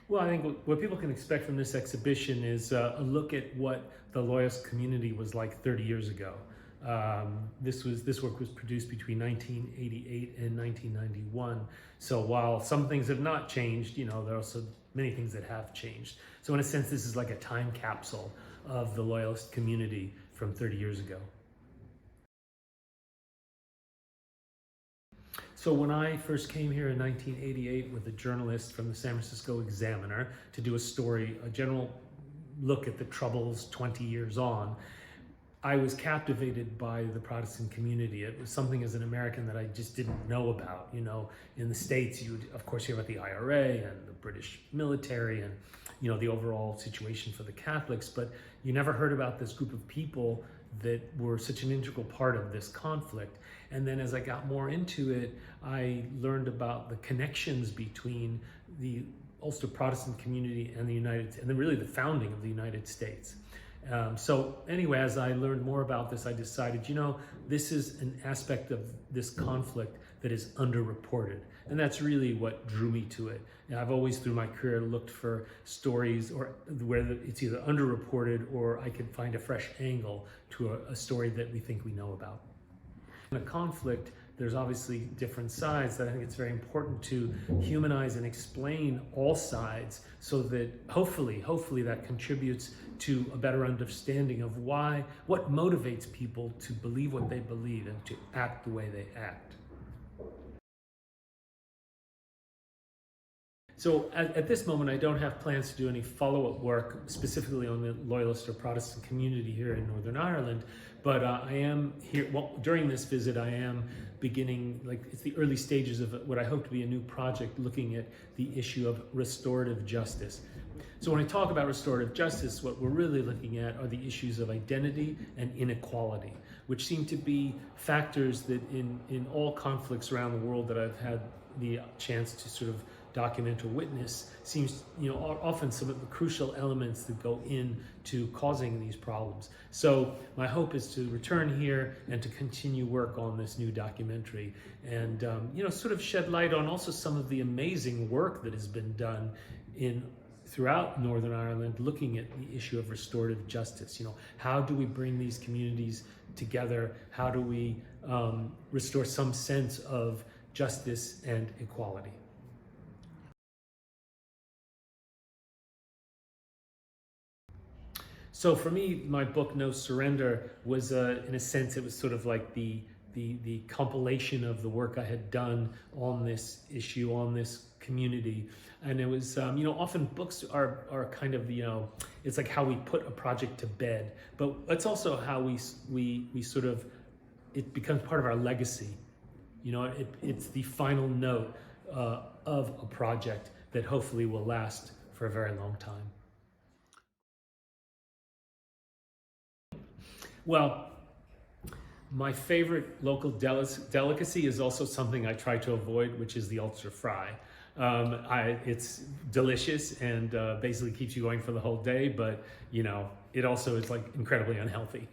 Well, I think what people can expect from this exhibition is a look at what the Loyalist community was like 30 years ago. This work was produced between 1988 and 1991. So while some things have not changed, there are also many things that have changed. So in a sense, this is like a time capsule of the Loyalist community from 30 years ago. So when I first came here in 1988 with a journalist from the San Francisco Examiner to do a general look at the Troubles 20 years on, I was captivated by the Protestant community. It was something as an American that I just didn't know about. In the States, you would, of course, hear about the IRA and the British military and, the overall situation for the Catholics, but you never heard about this group of people that were such an integral part of this conflict. And then as I got more into it, I learned about the connections between the Ulster Protestant community and then really the founding of the United States. So anyway, as I learned more about this, I decided, this is an aspect of this conflict that is underreported. And that's really what drew me to it. I've always through my career looked for stories where it's either underreported or I could find a fresh angle to a story that we think we know about. In a conflict, there's obviously different sides that I think it's very important to humanize and explain all sides so that hopefully that contributes to a better understanding of what motivates people to believe what they believe and to act the way they act. So at this moment, I don't have plans to do any follow-up work specifically on the Loyalist or Protestant community here in Northern Ireland, but I am here, during this visit, I am beginning, it's the early stages of what I hope to be a new project looking at the issue of restorative justice. So when I talk about restorative justice, what we're really looking at are the issues of identity and inequality, which seem to be factors that in all conflicts around the world that I've had the chance to sort of document or witness seems, are often some of the crucial elements that go into causing these problems. So my hope is to return here and to continue work on this new documentary and, sort of shed light on also some of the amazing work that has been done throughout Northern Ireland, looking at the issue of restorative justice. How do we bring these communities together? How do we restore some sense of justice and equality? So for me, my book, No Surrender, was, in a sense, it was sort of like the compilation of the work I had done on this issue, on this community. And it was, often books are kind of, it's like how we put a project to bed, but it's also how we sort of, it becomes part of our legacy. It's the final note of a project that hopefully will last for a very long time. Well, my favorite local delicacy is also something I try to avoid, which is the Ulster fry. It's delicious and basically keeps you going for the whole day, but it also is incredibly unhealthy.